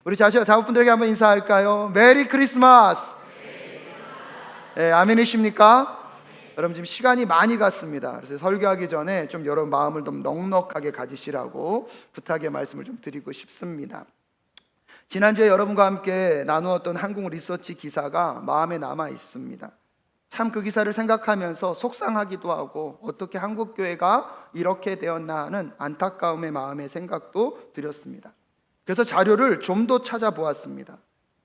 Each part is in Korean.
우리 자녀분들에게 한번 인사할까요? 메리 크리스마스! 네, 아멘이십니까? 여러분 지금 시간이 많이 갔습니다. 그래서 설교하기 전에 좀 여러분 마음을 좀 넉넉하게 가지시라고 부탁의 말씀을 좀 드리고 싶습니다. 지난주에 여러분과 함께 나누었던 한국 리서치 기사가 마음에 남아 있습니다. 참 그 기사를 생각하면서 속상하기도 하고 어떻게 한국교회가 이렇게 되었나 하는 안타까움의 마음의 생각도 드렸습니다. 그래서 자료를 좀 더 찾아보았습니다.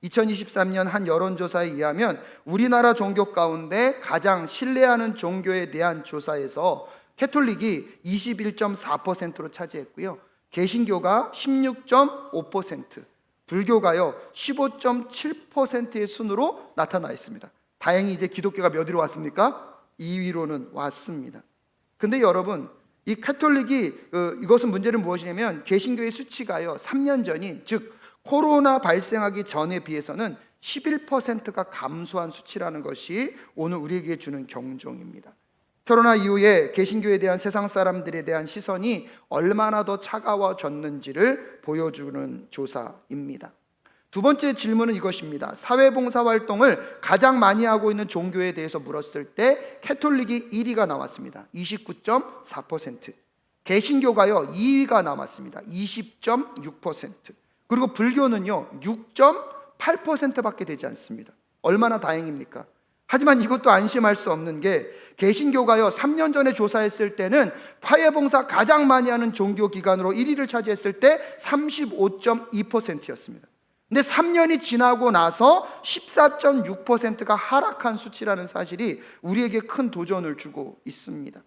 2023년 한 여론조사에 의하면 우리나라 종교 가운데 가장 신뢰하는 종교에 대한 조사에서 캐톨릭이 21.4%로 차지했고요, 개신교가 16.5%, 불교가요 15.7%의 순으로 나타나 있습니다. 다행히 이제 기독교가 몇 위로 왔습니까? 2위로는 왔습니다. 근데 여러분, 이 캐톨릭이 이것은 문제는 무엇이냐면 개신교의 수치가요 3년 전인 즉 코로나 발생하기 전에 비해서는 11%가 감소한 수치라는 것이 오늘 우리에게 주는 경종입니다. 코로나 이후에 개신교에 대한 세상 사람들에 대한 시선이 얼마나 더 차가워졌는지를 보여주는 조사입니다. 두 번째 질문은 이것입니다. 사회봉사 활동을 가장 많이 하고 있는 종교에 대해서 물었을 때 캐톨릭이 1위가 나왔습니다. 29.4%. 개신교가요 2위가 나왔습니다. 20.6%. 그리고 불교는요 6.8%밖에 되지 않습니다. 얼마나 다행입니까? 하지만 이것도 안심할 수 없는 게 개신교가요 3년 전에 조사했을 때는 사회봉사 가장 많이 하는 종교기관으로 1위를 차지했을 때 35.2%였습니다. 근데 3년이 지나고 나서 14.6%가 하락한 수치라는 사실이 우리에게 큰 도전을 주고 있습니다.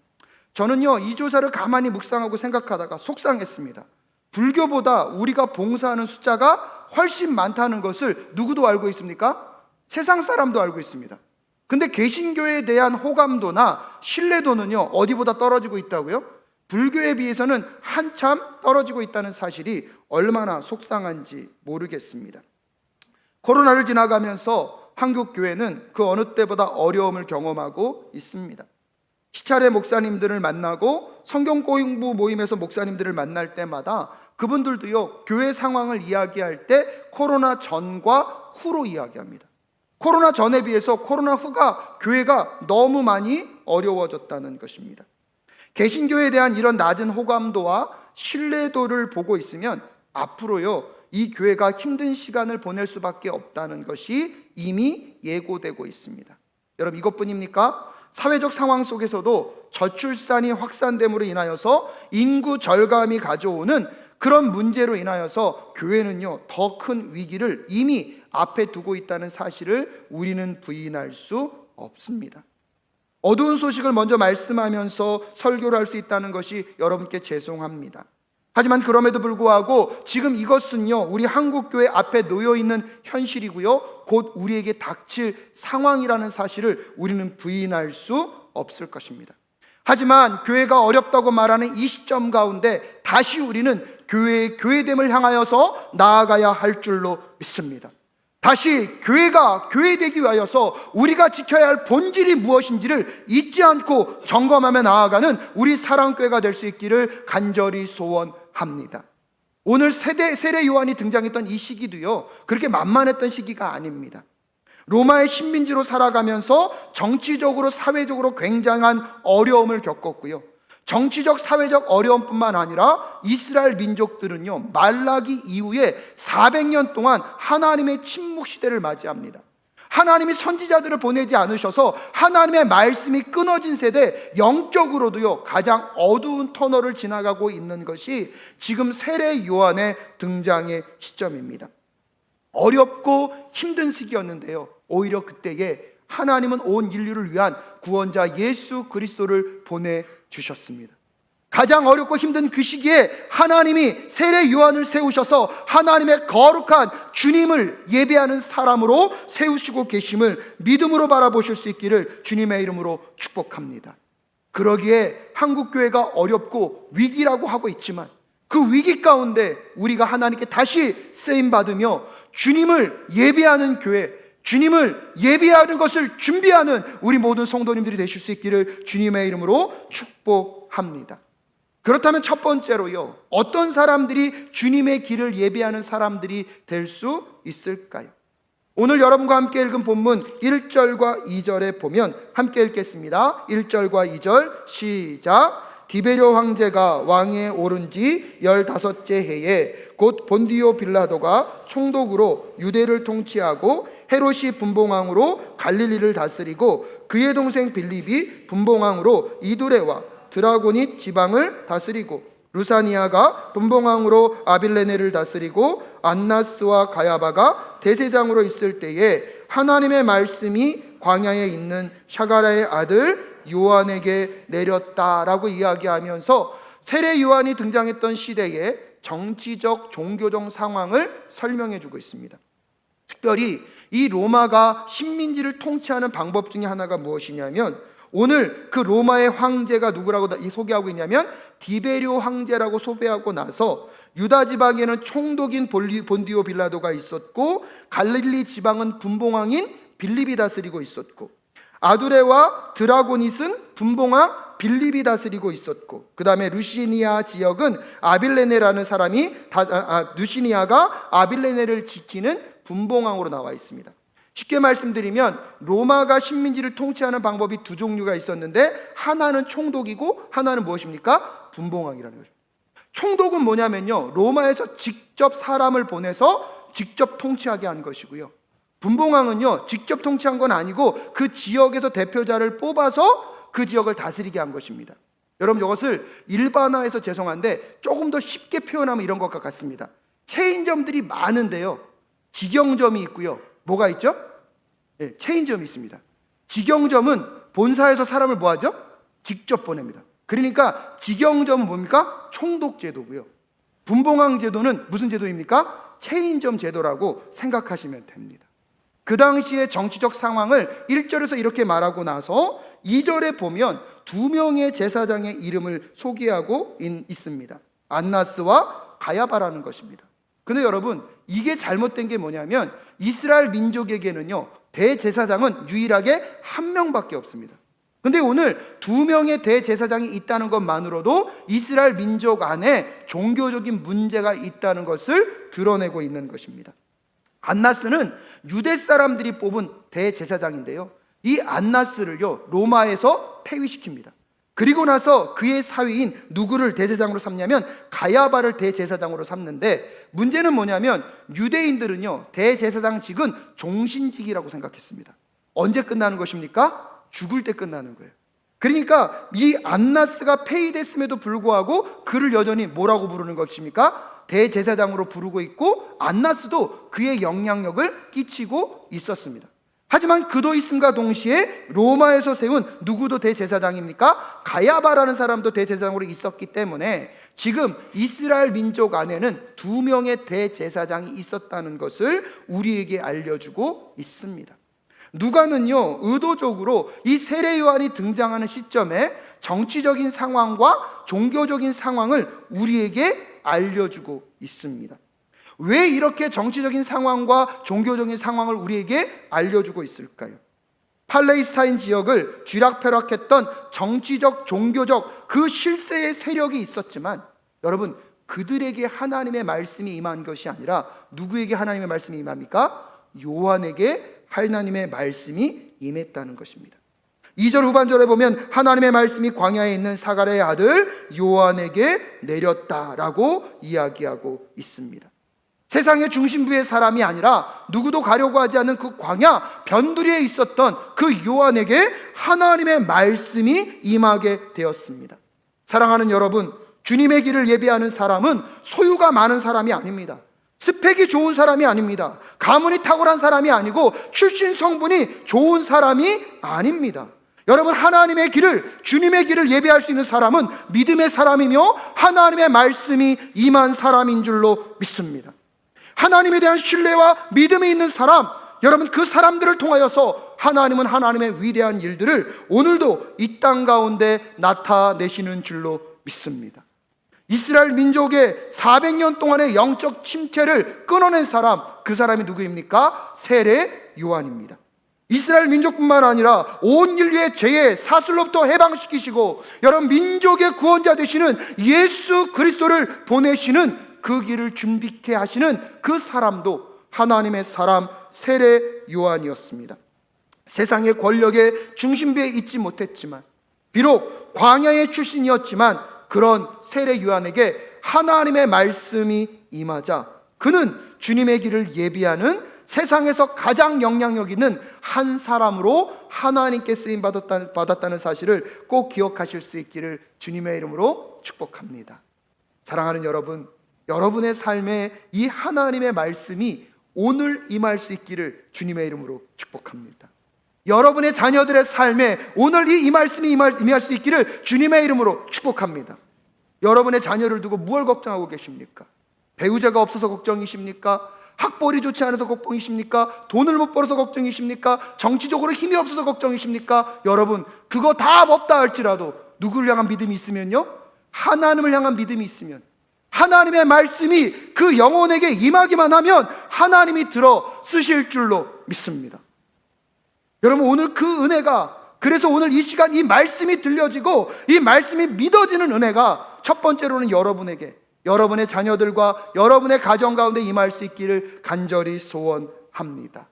저는요 이 조사를 가만히 묵상하고 생각하다가 속상했습니다. 불교보다 우리가 봉사하는 숫자가 훨씬 많다는 것을 누구도 알고 있습니까? 세상 사람도 알고 있습니다. 근데 개신교에 대한 호감도나 신뢰도는요 어디보다 떨어지고 있다고요? 불교에 비해서는 한참 떨어지고 있다는 사실이 얼마나 속상한지 모르겠습니다. 코로나를 지나가면서 한국교회는 그 어느 때보다 어려움을 경험하고 있습니다. 시찰의 목사님들을 만나고 성경 공부 모임에서 목사님들을 만날 때마다 그분들도요 교회 상황을 이야기할 때 코로나 전과 후로 이야기합니다. 코로나 전에 비해서 코로나 후가 교회가 너무 많이 어려워졌다는 것입니다. 개신교에 대한 이런 낮은 호감도와 신뢰도를 보고 있으면 앞으로요 이 교회가 힘든 시간을 보낼 수밖에 없다는 것이 이미 예고되고 있습니다. 여러분 이것뿐입니까? 사회적 상황 속에서도 저출산이 확산됨으로 인하여서 인구 절감이 가져오는 그런 문제로 인하여서 교회는요 더 큰 위기를 이미 앞에 두고 있다는 사실을 우리는 부인할 수 없습니다. 어두운 소식을 먼저 말씀하면서 설교를 할 수 있다는 것이 여러분께 죄송합니다. 하지만 그럼에도 불구하고 지금 이것은요 우리 한국교회 앞에 놓여있는 현실이고요 곧 우리에게 닥칠 상황이라는 사실을 우리는 부인할 수 없을 것입니다. 하지만 교회가 어렵다고 말하는 이 시점 가운데 다시 우리는 교회의 교회됨을 향하여서 나아가야 할 줄로 믿습니다. 다시 교회가 교회되기 위하여서 우리가 지켜야 할 본질이 무엇인지를 잊지 않고 점검하며 나아가는 우리 사랑교회가 될 수 있기를 간절히 소원합니다. 오늘 세례 요한이 등장했던 이 시기도요 그렇게 만만했던 시기가 아닙니다. 로마의 식민지로 살아가면서 정치적으로 사회적으로 굉장한 어려움을 겪었고요, 정치적 사회적 어려움뿐만 아니라 이스라엘 민족들은요 말라기 이후에 400년 동안 하나님의 침묵 시대를 맞이합니다. 하나님이 선지자들을 보내지 않으셔서 하나님의 말씀이 끊어진 세대, 영적으로도요 가장 어두운 터널을 지나가고 있는 것이 지금 세례 요한의 등장의 시점입니다. 어렵고 힘든 시기였는데요 오히려 그때에 하나님은 온 인류를 위한 구원자 예수 그리스도를 보내주셨습니다. 가장 어렵고 힘든 그 시기에 하나님이 세례 요한을 세우셔서 하나님의 거룩한 주님을 예배하는 사람으로 세우시고 계심을 믿음으로 바라보실 수 있기를 주님의 이름으로 축복합니다. 그러기에 한국교회가 어렵고 위기라고 하고 있지만 그 위기 가운데 우리가 하나님께 다시 쓰임받으며 주님을 예배하는 교회, 주님을 예배하는 것을 준비하는 우리 모든 성도님들이 되실 수 있기를 주님의 이름으로 축복합니다. 그렇다면 첫 번째로요, 어떤 사람들이 주님의 길을 예비하는 사람들이 될 수 있을까요? 오늘 여러분과 함께 읽은 본문 1절과 2절에 보면 함께 읽겠습니다. 1절과 2절 시작. 디베료 황제가 왕위에 오른 지 15째 해에 곧 본디오 빌라도가 총독으로 유대를 통치하고 헤롯이 분봉왕으로 갈릴리를 다스리고 그의 동생 빌립이 분봉왕으로 이두레와 드라고닛 지방을 다스리고 루사니아가 분봉왕으로 아빌레네를 다스리고 안나스와 가야바가 대제장으로 있을 때에 하나님의 말씀이 광야에 있는 샤가라의 아들 요한에게 내렸다라고 이야기하면서 세례 요한이 등장했던 시대의 정치적 종교적 상황을 설명해 주고 있습니다. 특별히 이 로마가 식민지를 통치하는 방법 중에 하나가 무엇이냐면, 오늘 그 로마의 황제가 누구라고 소개하고 있냐면 디베료 황제라고 소개하고 나서 유다 지방에는 총독인 본디오 빌라도가 있었고 갈릴리 지방은 분봉왕인 빌립이 다스리고 있었고 아두레와 드라고닛은 분봉왕 빌립이 다스리고 있었고 그 다음에 루시니아 지역은 아빌레네라는 사람이 루시니아가 아빌레네를 지키는 분봉왕으로 나와 있습니다. 쉽게 말씀드리면 로마가 식민지를 통치하는 방법이 두 종류가 있었는데 하나는 총독이고 하나는 무엇입니까? 분봉왕이라는 거죠. 총독은 뭐냐면요, 로마에서 직접 사람을 보내서 직접 통치하게 한 것이고요, 분봉왕은요 직접 통치한 건 아니고 그 지역에서 대표자를 뽑아서 그 지역을 다스리게 한 것입니다. 여러분, 이것을 일반화해서 죄송한데 조금 더 쉽게 표현하면 이런 것과 같습니다. 체인점들이 많은데요, 직영점이 있고요, 뭐가 있죠? 네, 체인점이 있습니다. 직영점은 본사에서 사람을 뭐하죠? 직접 보냅니다. 그러니까 직영점은 뭡니까? 총독 제도고요, 분봉왕 제도는 무슨 제도입니까? 체인점 제도라고 생각하시면 됩니다. 그 당시의 정치적 상황을 1절에서 이렇게 말하고 나서 2절에 보면 두 명의 제사장의 이름을 소개하고 있습니다. 안나스와 가야바라는 것입니다. 근데 여러분, 이게 잘못된 게 뭐냐면 이스라엘 민족에게는요 대제사장은 유일하게 한 명밖에 없습니다. 근데 오늘 두 명의 대제사장이 있다는 것만으로도 이스라엘 민족 안에 종교적인 문제가 있다는 것을 드러내고 있는 것입니다. 안나스는 유대 사람들이 뽑은 대제사장인데요, 이 안나스를요 로마에서 폐위시킵니다. 그리고 나서 그의 사위인 누구를 대제사장으로 삼냐면 가야바를 대제사장으로 삼는데, 문제는 뭐냐면 유대인들은요 대제사장직은 종신직이라고 생각했습니다. 언제 끝나는 것입니까? 죽을 때 끝나는 거예요. 그러니까 이 안나스가 폐위됐음에도 불구하고 그를 여전히 뭐라고 부르는 것입니까? 대제사장으로 부르고 있고 안나스도 그의 영향력을 끼치고 있었습니다. 하지만 그도 있음과 동시에 로마에서 세운 누구도 대제사장입니까? 가야바라는 사람도 대제사장으로 있었기 때문에 지금 이스라엘 민족 안에는 두 명의 대제사장이 있었다는 것을 우리에게 알려주고 있습니다. 누가는요 의도적으로 이 세례 요한이 등장하는 시점에 정치적인 상황과 종교적인 상황을 우리에게 알려주고 있습니다. 왜 이렇게 정치적인 상황과 종교적인 상황을 우리에게 알려주고 있을까요? 팔레스타인 지역을 쥐락펴락했던 정치적, 종교적 그 실세의 세력이 있었지만 여러분, 그들에게 하나님의 말씀이 임한 것이 아니라 누구에게 하나님의 말씀이 임합니까? 요한에게 하나님의 말씀이 임했다는 것입니다. 2절 후반절에 보면 하나님의 말씀이 광야에 있는 사가랴의 아들 요한에게 내렸다라고 이야기하고 있습니다. 세상의 중심부의 사람이 아니라 누구도 가려고 하지 않는 그 광야 변두리에 있었던 그 요한에게 하나님의 말씀이 임하게 되었습니다. 사랑하는 여러분, 주님의 길을 예비하는 사람은 소유가 많은 사람이 아닙니다. 스펙이 좋은 사람이 아닙니다. 가문이 탁월한 사람이 아니고 출신 성분이 좋은 사람이 아닙니다. 여러분, 하나님의 길을, 주님의 길을 예비할 수 있는 사람은 믿음의 사람이며 하나님의 말씀이 임한 사람인 줄로 믿습니다. 하나님에 대한 신뢰와 믿음이 있는 사람, 여러분, 그 사람들을 통하여서 하나님은 하나님의 위대한 일들을 오늘도 이 땅 가운데 나타내시는 줄로 믿습니다. 이스라엘 민족의 400년 동안의 영적 침체를 끊어낸 사람, 그 사람이 누구입니까? 세례 요한입니다. 이스라엘 민족뿐만 아니라 온 인류의 죄의 사슬로부터 해방시키시고 여러분 민족의 구원자 되시는 예수 그리스도를 보내시는 그 길을 준비케 하시는 그 사람도 하나님의 사람 세례 요한이었습니다. 세상의 권력의 중심부에 있지 못했지만, 비록 광야의 출신이었지만 그런 세례 요한에게 하나님의 말씀이 임하자 그는 주님의 길을 예비하는 세상에서 가장 영향력 있는 한 사람으로 하나님께 쓰임 받았다는 사실을 꼭 기억하실 수 있기를 주님의 이름으로 축복합니다. 사랑하는 여러분, 여러분의 삶에 이 하나님의 말씀이 오늘 임할 수 있기를 주님의 이름으로 축복합니다. 여러분의 자녀들의 삶에 오늘 이 말씀이 임할 수 있기를 주님의 이름으로 축복합니다. 여러분의 자녀를 두고 무엇을 걱정하고 계십니까? 배우자가 없어서 걱정이십니까? 학벌이 좋지 않아서 걱정이십니까? 돈을 못 벌어서 걱정이십니까? 정치적으로 힘이 없어서 걱정이십니까? 여러분, 그거 다 없다 할지라도 누구를 향한 믿음이 있으면요, 하나님을 향한 믿음이 있으면, 하나님의 말씀이 그 영혼에게 임하기만 하면 하나님이 들어 쓰실 줄로 믿습니다. 여러분, 오늘 그 은혜가, 그래서 오늘 이 시간 이 말씀이 들려지고 이 말씀이 믿어지는 은혜가 첫 번째로는 여러분에게, 여러분의 자녀들과 여러분의 가정 가운데 임할 수 있기를 간절히 소원합니다.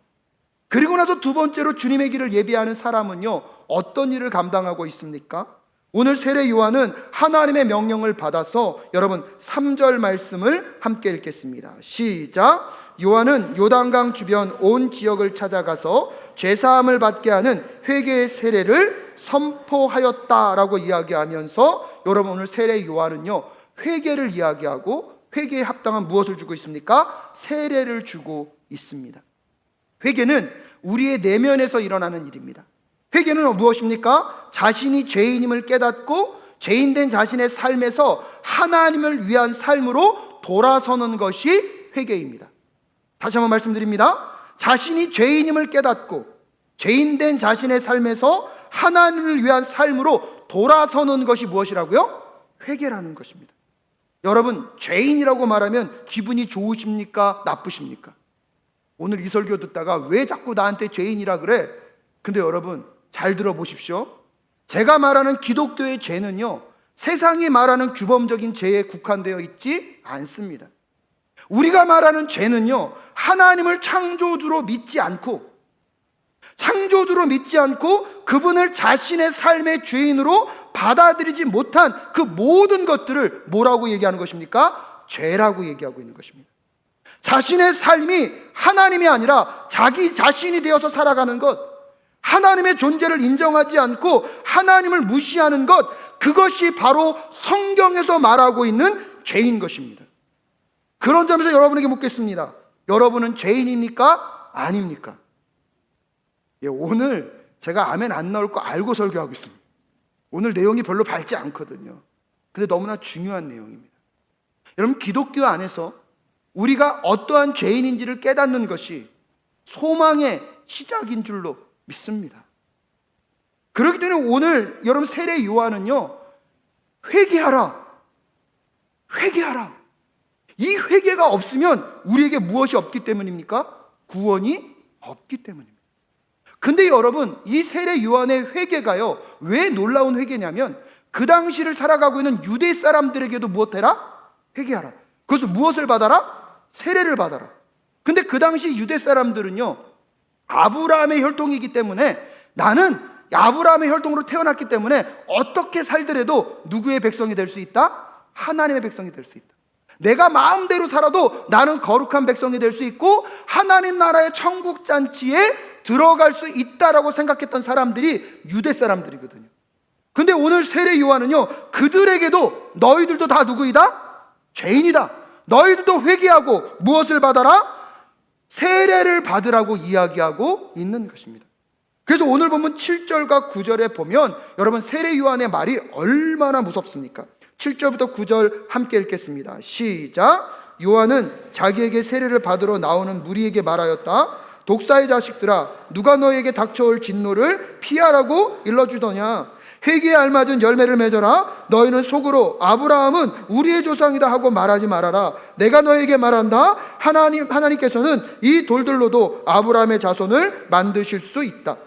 그리고 나서 두 번째로 주님의 길을 예비하는 사람은요, 어떤 일을 감당하고 있습니까? 오늘 세례 요한은 하나님의 명령을 받아서 여러분 3절 말씀을 함께 읽겠습니다. 시작. 요한은 요단강 주변 온 지역을 찾아가서 죄사함을 받게 하는 회개의 세례를 선포하였다라고 이야기하면서 여러분 오늘 세례 요한은요, 회개를 이야기하고 회개에 합당한 무엇을 주고 있습니까? 세례를 주고 있습니다. 회개는 우리의 내면에서 일어나는 일입니다. 회개는 무엇입니까? 자신이 죄인임을 깨닫고 죄인된 자신의 삶에서 하나님을 위한 삶으로 돌아서는 것이 회개입니다. 다시 한번 말씀드립니다. 자신이 죄인임을 깨닫고 죄인된 자신의 삶에서 하나님을 위한 삶으로 돌아서는 것이 무엇이라고요? 회개라는 것입니다. 여러분, 죄인이라고 말하면 기분이 좋으십니까? 나쁘십니까? 오늘 이 설교 듣다가 왜 자꾸 나한테 죄인이라 그래? 근데 여러분 잘 들어보십시오. 제가 말하는 기독교의 죄는요, 세상이 말하는 규범적인 죄에 국한되어 있지 않습니다. 우리가 말하는 죄는요, 하나님을 창조주로 믿지 않고 그분을 자신의 삶의 죄인으로 받아들이지 못한 그 모든 것들을 뭐라고 얘기하는 것입니까? 죄라고 얘기하고 있는 것입니다. 자신의 삶이 하나님이 아니라 자기 자신이 되어서 살아가는 것, 하나님의 존재를 인정하지 않고 하나님을 무시하는 것, 그것이 바로 성경에서 말하고 있는 죄인 것입니다. 그런 점에서 여러분에게 묻겠습니다. 여러분은 죄인입니까? 아닙니까? 예, 오늘 제가 아멘 안 나올 거 알고 설교하고 있습니다. 오늘 내용이 별로 밝지 않거든요. 근데 너무나 중요한 내용입니다. 여러분, 기독교 안에서 우리가 어떠한 죄인인지를 깨닫는 것이 소망의 시작인 줄로 믿습니다. 그렇기 때문에 오늘 여러분 세례 요한은요, 회개하라. 이 회개가 없으면 우리에게 무엇이 없기 때문입니까? 구원이 없기 때문입니다. 근데 여러분, 이 세례 요한의 회개가요, 왜 놀라운 회개냐면 그 당시를 살아가고 있는 유대 사람들에게도 무엇해라? 회개하라. 그것을 무엇을 받아라? 세례를 받아라. 근데 그 당시 유대 사람들은요, 아브라함의 혈통이기 때문에, 나는 아브라함의 혈통으로 태어났기 때문에 어떻게 살더라도 누구의 백성이 될 수 있다? 하나님의 백성이 될 수 있다. 내가 마음대로 살아도 나는 거룩한 백성이 될 수 있고 하나님 나라의 천국 잔치에 들어갈 수 있다라고 생각했던 사람들이 유대 사람들이거든요. 근데 오늘 세례 요한은요, 그들에게도 너희들도 다 누구이다? 죄인이다. 너희들도 회개하고 무엇을 받아라? 세례를 받으라고 이야기하고 있는 것입니다. 그래서 오늘 보면 7절과 9절에 보면 여러분 세례 요한의 말이 얼마나 무섭습니까? 7절부터 9절 함께 읽겠습니다. 시작. 요한은 자기에게 세례를 받으러 나오는 무리에게 말하였다. 독사의 자식들아, 누가 너에게 닥쳐올 진노를 피하라고 일러주더냐? 회개에 알맞은 열매를 맺어라. 너희는 속으로 아브라함은 우리의 조상이다 하고 말하지 말아라. 내가 너에게 말한다. 하나님께서는 이 돌들로도 아브라함의 자손을 만드실 수 있다.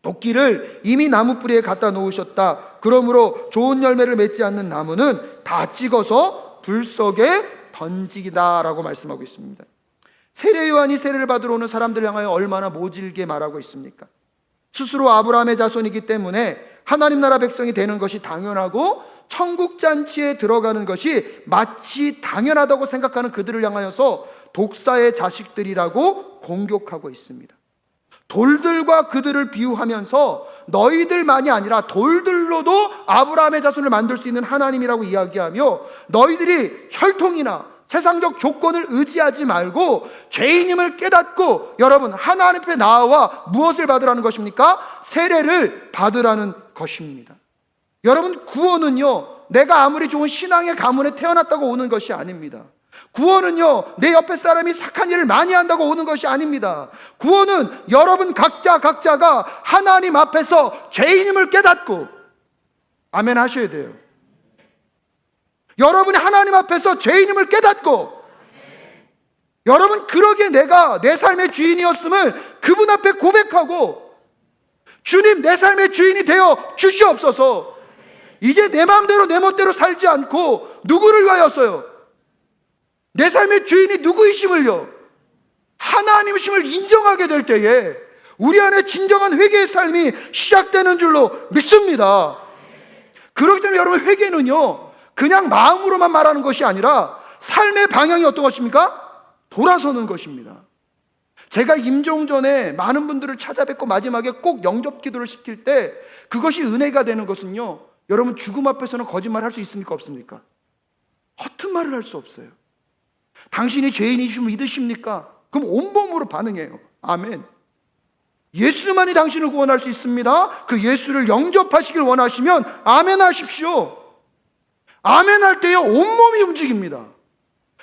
도끼를 이미 나무 뿌리에 갖다 놓으셨다. 그러므로 좋은 열매를 맺지 않는 나무는 다 찍어서 불 속에 던지기다라고 말씀하고 있습니다. 세례 요한이 세례를 받으러 오는 사람들을 향하여 얼마나 모질게 말하고 있습니까? 스스로 아브라함의 자손이기 때문에 하나님 나라 백성이 되는 것이 당연하고 천국 잔치에 들어가는 것이 마치 당연하다고 생각하는 그들을 향하여서 독사의 자식들이라고 공격하고 있습니다. 돌들과 그들을 비유하면서 너희들만이 아니라 돌들로도 아브라함의 자손을 만들 수 있는 하나님이라고 이야기하며, 너희들이 혈통이나 세상적 조건을 의지하지 말고 죄인임을 깨닫고 여러분 하나님 앞에 나와 무엇을 받으라는 것입니까? 세례를 받으라는 것입니다. 여러분, 구원은요 내가 아무리 좋은 신앙의 가문에 태어났다고 오는 것이 아닙니다. 구원은요 내 옆에 사람이 착한 일을 많이 한다고 오는 것이 아닙니다. 구원은 여러분 각자가 하나님 앞에서 죄인임을 깨닫고, 아멘 하셔야 돼요. 여러분이 하나님 앞에서 죄인임을 깨닫고, 여러분 그러기에 내가 내 삶의 주인이었음을 그분 앞에 고백하고, 주님 내 삶의 주인이 되어 주시옵소서. 이제 내 마음대로 내 멋대로 살지 않고 누구를 위하여서요? 내 삶의 주인이 누구이심을요? 하나님이심을 인정하게 될 때에 우리 안에 진정한 회개의 삶이 시작되는 줄로 믿습니다. 그렇기 때문에 여러분, 회개는요 그냥 마음으로만 말하는 것이 아니라 삶의 방향이 어떤 것입니까? 돌아서는 것입니다. 제가 임종 전에 많은 분들을 찾아뵙고 마지막에 꼭 영접 기도를 시킬 때 그것이 은혜가 되는 것은요, 여러분 죽음 앞에서는 거짓말 할 수 있습니까? 없습니까? 허튼 말을 할 수 없어요. 당신이 죄인이심을 믿으십니까? 그럼 온몸으로 반응해요. 아멘. 예수만이 당신을 구원할 수 있습니다. 그 예수를 영접하시길 원하시면 아멘 하십시오. 아멘 할 때요 온몸이 움직입니다.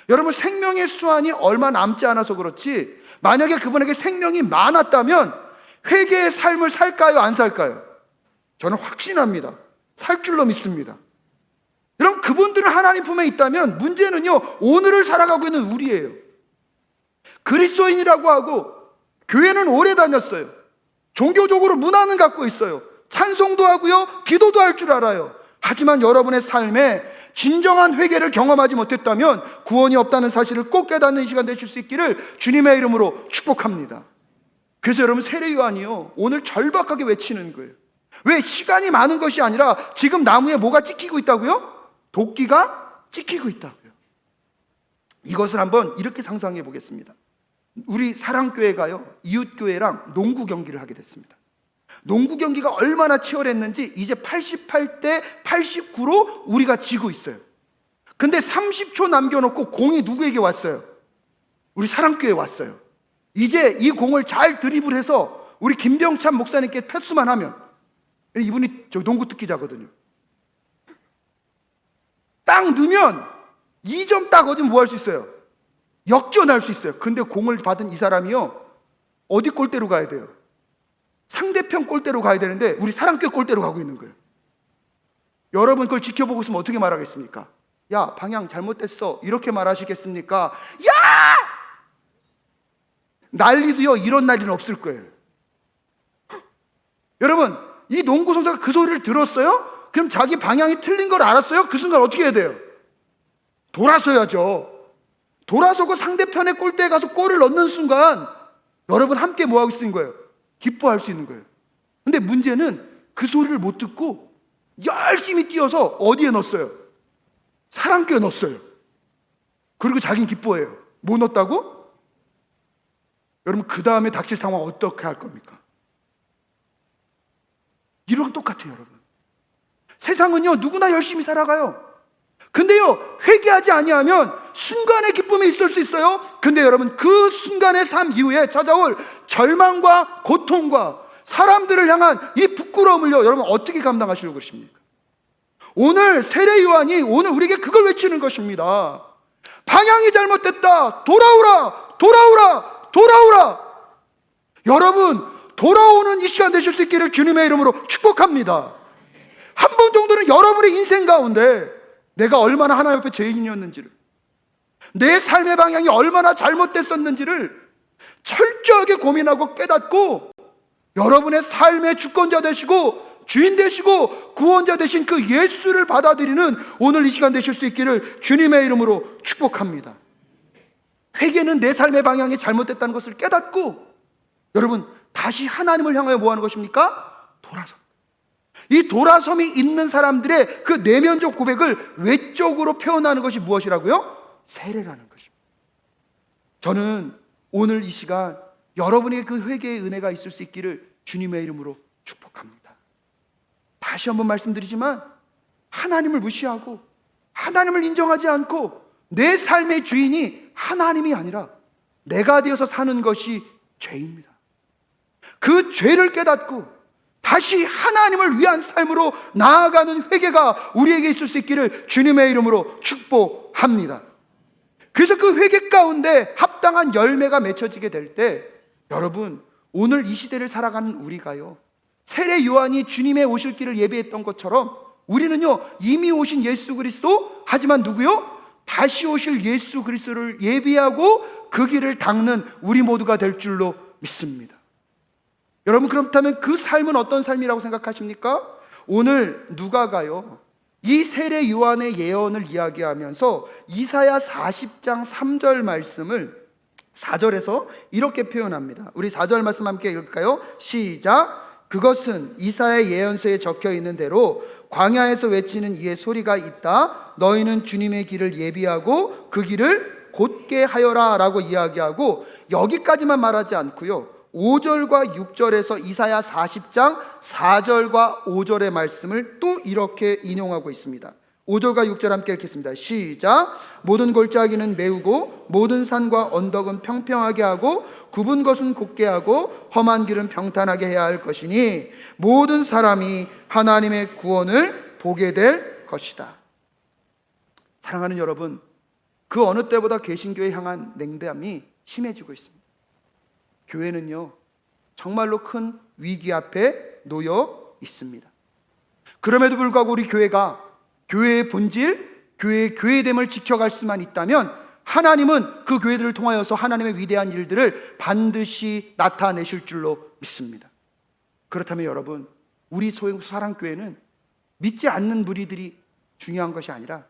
여러분, 생명의 수완이 얼마 남지 않아서 그렇지, 만약에 그분에게 생명이 많았다면 회개의 삶을 살까요? 안 살까요? 저는 확신합니다. 살 줄로 믿습니다. 여러분, 그분들은 하나님 품에 있다면 문제는요 오늘을 살아가고 있는 우리예요. 그리스도인이라고 하고 교회는 오래 다녔어요. 종교적으로 문화는 갖고 있어요. 찬송도 하고요 기도도 할 줄 알아요. 하지만 여러분의 삶에 진정한 회개를 경험하지 못했다면 구원이 없다는 사실을 꼭 깨닫는 시간 되실 수 있기를 주님의 이름으로 축복합니다. 그래서 여러분, 세례 요한이요 오늘 절박하게 외치는 거예요. 왜? 시간이 많은 것이 아니라 지금 나무에 뭐가 찍히고 있다고요? 도끼가 찍히고 있다고요. 이것을 한번 이렇게 상상해 보겠습니다. 우리 사랑교회가요 이웃교회랑 농구 경기를 하게 됐습니다. 농구 경기가 얼마나 치열했는지 이제 88대 89로 우리가 지고 있어요. 근데 30초 남겨놓고 공이 누구에게 왔어요? 우리 사랑교회에 왔어요. 이제 이 공을 잘 드리블해서 우리 김병찬 목사님께 패스만 하면, 이분이 저 농구 특기자거든요, 딱 넣으면 2점 딱 얻으면 뭐 할 수 있어요? 역전할 수 있어요. 근데 공을 받은 이 사람이요 어디 골대로 가야 돼요? 상대편 골대로 가야 되는데 우리 사랑교회 골대로 가고 있는 거예요. 여러분 그걸 지켜보고 있으면 어떻게 말하겠습니까? 야, 방향 잘못됐어, 이렇게 말하시겠습니까? 야! 난리도요 이런 난리는 없을 거예요. 여러분, 이 농구 선수가 그 소리를 들었어요? 그럼 자기 방향이 틀린 걸 알았어요? 그 순간 어떻게 해야 돼요? 돌아서야죠. 돌아서고 상대편의 골대에 가서 골을 넣는 순간 여러분 함께 뭐 하고 있는 거예요? 기뻐할 수 있는 거예요. 근데 문제는 그 소리를 못 듣고 열심히 뛰어서 어디에 넣었어요? 사랑교에 넣었어요. 그리고 자기는 기뻐해요. 뭐 넣었다고? 여러분, 그 다음에 닥칠 상황 어떻게 할 겁니까? 이랑 똑같아요. 여러분, 세상은요 누구나 열심히 살아가요. 근데요 회개하지 아니하면 순간의 기쁨이 있을 수 있어요. 근데 여러분, 그 순간의 삶 이후에 찾아올 절망과 고통과 사람들을 향한 이 부끄러움을요 여러분 어떻게 감당하시려고 그러십니까? 오늘 세례 요한이 오늘 우리에게 그걸 외치는 것입니다. 방향이 잘못됐다, 돌아오라, 돌아오라, 돌아오라. 여러분, 돌아오는 이 시간 되실 수 있기를 주님의 이름으로 축복합니다. 한 번 정도는 여러분의 인생 가운데 내가 얼마나 하나님 앞에 죄인이었는지를, 내 삶의 방향이 얼마나 잘못됐었는지를 철저하게 고민하고 깨닫고 여러분의 삶의 주권자 되시고 주인 되시고 구원자 되신 그 예수를 받아들이는 오늘 이 시간 되실 수 있기를 주님의 이름으로 축복합니다. 회개는 내 삶의 방향이 잘못됐다는 것을 깨닫고 여러분 다시 하나님을 향하여 뭐 하는 것입니까? 돌아서. 이 돌아섬이 있는 사람들의 그 내면적 고백을 외적으로 표현하는 것이 무엇이라고요? 세례라는 것입니다. 저는 오늘 이 시간 여러분의 그 회개의 은혜가 있을 수 있기를 주님의 이름으로 축복합니다. 다시 한번 말씀드리지만 하나님을 무시하고 하나님을 인정하지 않고 내 삶의 주인이 하나님이 아니라 내가 되어서 사는 것이 죄입니다. 그 죄를 깨닫고 다시 하나님을 위한 삶으로 나아가는 회개가 우리에게 있을 수 있기를 주님의 이름으로 축복합니다. 그래서 그 회개 가운데 합당한 열매가 맺혀지게 될 때 여러분 오늘 이 시대를 살아가는 우리가요, 세례 요한이 주님의 오실 길을 예비했던 것처럼 우리는요 이미 오신 예수 그리스도, 하지만 누구요? 다시 오실 예수 그리스도를 예비하고 그 길을 닦는 우리 모두가 될 줄로 믿습니다. 여러분 그렇다면 그 삶은 어떤 삶이라고 생각하십니까? 오늘 누가가요 이 세례 요한의 예언을 이야기하면서 이사야 40장 3절 말씀을 4절에서 이렇게 표현합니다. 우리 4절 말씀 함께 읽을까요? 시작. 그것은 이사야의 예언서에 적혀 있는 대로 광야에서 외치는 이의 소리가 있다. 너희는 주님의 길을 예비하고 그 길을 곧게 하여라 라고 이야기하고, 여기까지만 말하지 않고요 5절과 6절에서 이사야 40장 4절과 5절의 말씀을 또 이렇게 인용하고 있습니다. 5절과 6절 함께 읽겠습니다. 시작. 모든 골짜기는 메우고 모든 산과 언덕은 평평하게 하고 굽은 것은 곧게 하고 험한 길은 평탄하게 해야 할 것이니 모든 사람이 하나님의 구원을 보게 될 것이다. 사랑하는 여러분, 그 어느 때보다 개신교에 향한 냉담이 심해지고 있습니다. 교회는요 정말로 큰 위기 앞에 놓여 있습니다. 그럼에도 불구하고 우리 교회가 교회의 본질, 교회의 교회됨을 지켜갈 수만 있다면 하나님은 그 교회들을 통하여서 하나님의 위대한 일들을 반드시 나타내실 줄로 믿습니다. 그렇다면 여러분, 우리 사랑교회는 믿지 않는 무리들이 중요한 것이 아니라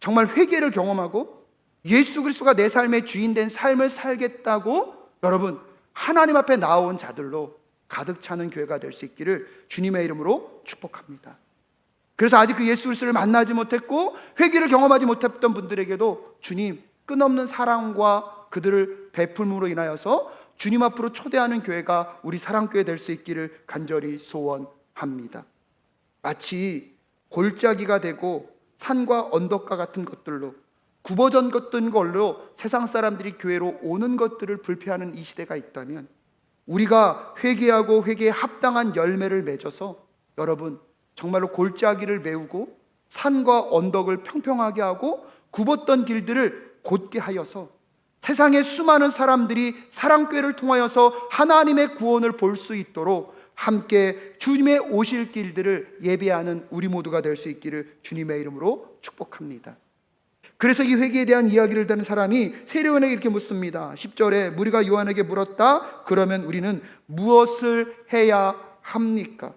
정말 회개를 경험하고 예수 그리스도가 내 삶의 주인 된 삶을 살겠다고 여러분 하나님 앞에 나온 자들로 가득 차는 교회가 될 수 있기를 주님의 이름으로 축복합니다. 그래서 아직 그 예수 그리스도를 만나지 못했고 회개를 경험하지 못했던 분들에게도 주님 끝없는 사랑과 그들을 베풀므로 인하여서 주님 앞으로 초대하는 교회가 우리 사랑교회 될 수 있기를 간절히 소원합니다. 마치 골짜기가 되고 산과 언덕과 같은 것들로 굽어졌던 걸로 세상 사람들이 교회로 오는 것들을 불패하는 이 시대가 있다면 우리가 회개하고 회개에 합당한 열매를 맺어서 여러분 정말로 골짜기를 메우고 산과 언덕을 평평하게 하고 굽었던 길들을 곧게 하여서 세상의 수많은 사람들이 사랑교회를 통하여서 하나님의 구원을 볼 수 있도록 함께 주님의 오실 길들을 예배하는 우리 모두가 될 수 있기를 주님의 이름으로 축복합니다. 그래서 이 회개에 대한 이야기를 듣는 사람이 세례 요한에게 이렇게 묻습니다. 10절에 무리가 요한에게 물었다. 그러면 우리는 무엇을 해야 합니까?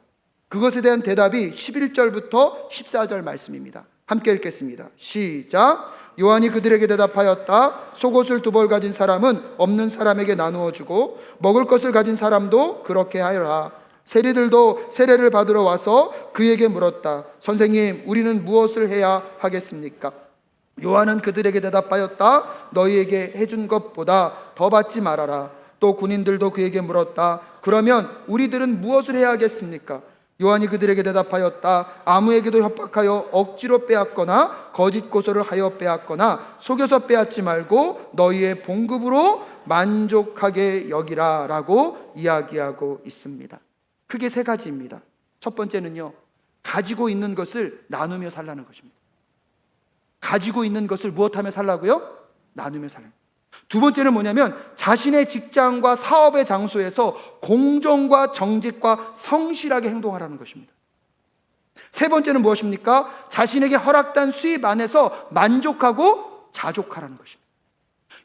그것에 대한 대답이 11절부터 14절 말씀입니다. 함께 읽겠습니다. 시작. 요한이 그들에게 대답하였다. 속옷을 2벌 가진 사람은 없는 사람에게 나누어 주고 먹을 것을 가진 사람도 그렇게 하여라. 세리들도 세례를 받으러 와서 그에게 물었다. 선생님, 우리는 무엇을 해야 하겠습니까? 요한은 그들에게 대답하였다. 너희에게 해준 것보다 더 받지 말아라. 또 군인들도 그에게 물었다. 그러면 우리들은 무엇을 해야 하겠습니까? 요한이 그들에게 대답하였다. 아무에게도 협박하여 억지로 빼앗거나 거짓 고소를 하여 빼앗거나 속여서 빼앗지 말고 너희의 봉급으로 만족하게 여기라 라고 이야기하고 있습니다. 크게 3가지입니다. 첫 번째는요, 가지고 있는 것을 나누며 살라는 것입니다. 가지고 있는 것을 무엇하며 살라고요? 나누며 살라는. 두 번째는 뭐냐면 자신의 직장과 사업의 장소에서 공정과 정직과 성실하게 행동하라는 것입니다. 세 번째는 무엇입니까? 자신에게 허락된 수입 안에서 만족하고 자족하라는 것입니다.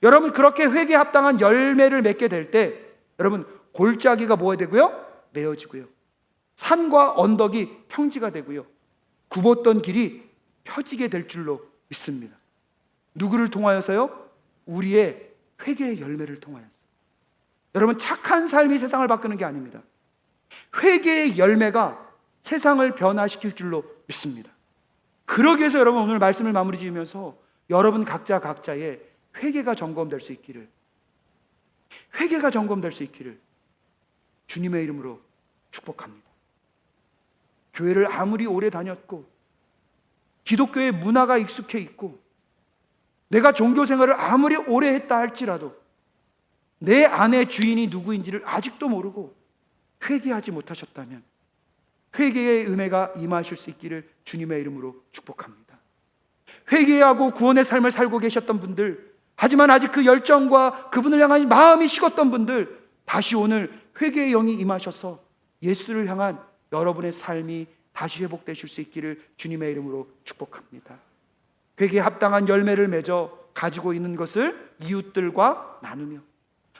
여러분, 그렇게 회개에 합당한 열매를 맺게 될 때 여러분, 골짜기가 뭐가 되고요? 메어지고요, 산과 언덕이 평지가 되고요, 굽었던 길이 펴지게 될 줄로 믿습니다. 누구를 통하여서요? 우리의 회개의 열매를 통하여서. 여러분, 착한 삶이 세상을 바꾸는 게 아닙니다. 회개의 열매가 세상을 변화시킬 줄로 믿습니다. 그러기 위해서 여러분, 오늘 말씀을 마무리 지으면서 여러분 각자의 회개가 점검될 수 있기를, 회개가 점검될 수 있기를 주님의 이름으로 축복합니다. 교회를 아무리 오래 다녔고 기독교의 문화가 익숙해 있고 내가 종교 생활을 아무리 오래 했다 할지라도 내 안의 주인이 누구인지를 아직도 모르고 회개하지 못하셨다면 회개의 은혜가 임하실 수 있기를 주님의 이름으로 축복합니다. 회개하고 구원의 삶을 살고 계셨던 분들, 하지만 아직 그 열정과 그분을 향한 마음이 식었던 분들, 다시 오늘 회개의 영이 임하셔서 예수를 향한 여러분의 삶이 다시 회복되실 수 있기를 주님의 이름으로 축복합니다. 회개에 합당한 열매를 맺어 가지고 있는 것을 이웃들과 나누며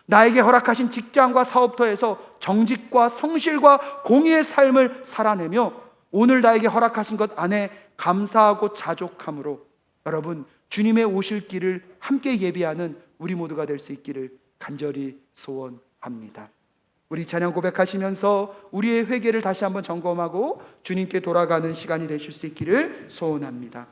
나에게 허락하신 직장과 사업터에서 정직과 성실과 공의의 삶을 살아내며 오늘 나에게 허락하신 것 안에 감사하고 자족함으로 여러분, 주님의 오실 길을 함께 예비하는 우리 모두가 될 수 있기를 간절히 소원합니다. 우리 찬양 고백하시면서 우리의 회개를 다시 한번 점검하고 주님께 돌아가는 시간이 되실 수 있기를 소원합니다.